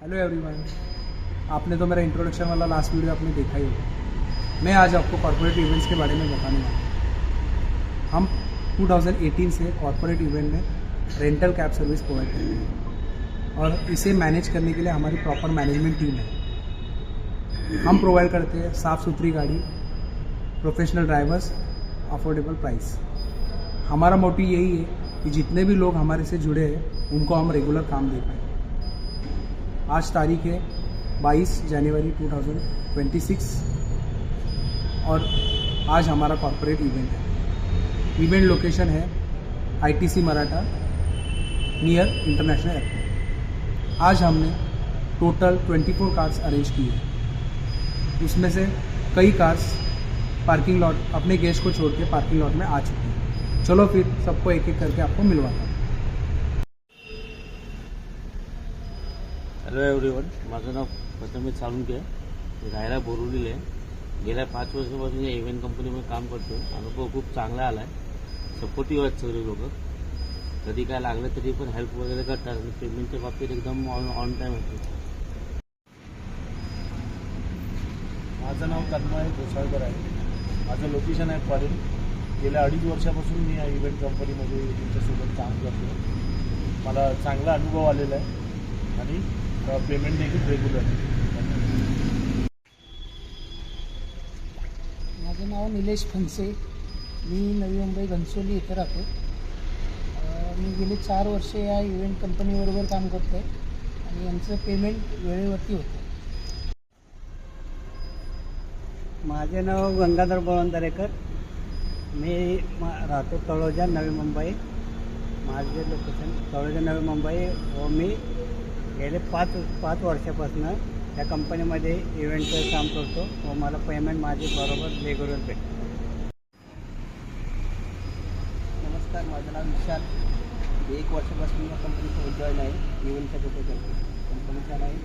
Hello everyone, आपने तो मेरा इंट्रोडक्शन वाला लास्ट वीडियो आपने देखा ही होगा। मैं आज आपको कॉर्पोरेट इवेंट्स के बारे में बताने वाला हूँ। हम 2018 से कॉर्पोरेट इवेंट में रेंटल कैब सर्विस प्रोवाइड करते हैं और इसे मैनेज करने के लिए हमारी प्रॉपर मैनेजमेंट टीम है। हम प्रोवाइड करते हैं साफ़ सुथरी गाड़ी, प्रोफेशनल ड्राइवर्स, अफोर्डेबल प्राइस। हमारा मोटिव यही है कि जितने भी लोग हमारे से जुड़े हैं उनको हम रेगुलर काम दे पाएँ। आज तारीख है 22 जनवरी 2026 और आज हमारा कॉर्पोरेट इवेंट है। इवेंट लोकेशन है ITC Maratha near international airport. आज हमने टोटल 24 कार्स अरेंज की है। उसमें से कई कार्स पार्किंग लॉट अपने गेस्ट को छोड़ के पार्किंग लॉट में आ चुकी हैं। चलो फिर सबको एक एक करके आपको मिलवाता हूँ। हॅलो एव्हरीवन, माझं नाव प्रथमेश साळुंके आहे. राहायला बोरिवलीला आहे. गेल्या 5 वर्षापासून या इव्हेंट कंपनीमध्ये काम करतो. अनुभव खूप चांगला आला आहे. सपोर्टिव्ह आहेत सगळे लोक. कधी काय लागलं तरी पण हेल्प वगैरे करतात आणि पेमेंटच्या बाबतीत एकदम ऑन टाईम होते. माझं नाव तन्मय घोसाळकर आहे. माझं लोकेशन आहे फॉरेन. गेल्या 2.5 वर्षापासून मी या इव्हेंट कंपनीमध्ये तुमच्यासोबत काम करतो. मला चांगला अनुभव आलेला आहे आणि पेमेंट देखील रेग्युलर आहे. माझं नाव निलेश फणसे. मी नवी मुंबई घनसोली इथे राहतो. मी गेले 4 वर्षे या इव्हेंट कंपनीबरोबर काम करतो आहे आणि यांचं पेमेंट वेळेवरती होतं. माझे नाव गंगाधर बळवंतरेकर. मी राहतो तळोजा नवी मुंबई. माझे लोकेशन तळोजा नवी मुंबई व मी गेले 5 वर्षापासून त्या कंपनीमध्ये इव्हेंटचं काम करतो व मला पेमेंट माझे बरोबर रेग्युलर भेटतं. नमस्कार, माझं नाव विशाल. 1 वर्षापासून या कंपनीचं जॉईन आहे. इव्हेंटच्या तिथे करतो. कंपनी छान आहे.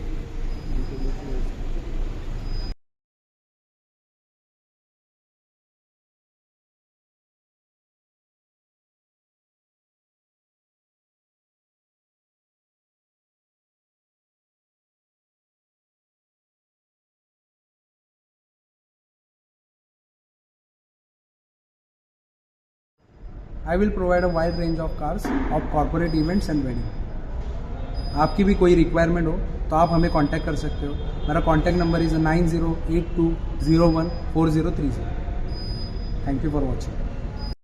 I will provide a wide range of cars of corporate events end wedding. आपकी भी कोई रिक्वायरमेंट हो तो आप हमें कांटेक्ट कर सकते हो। मेरा contact number is 9082014030। Thank you for watching.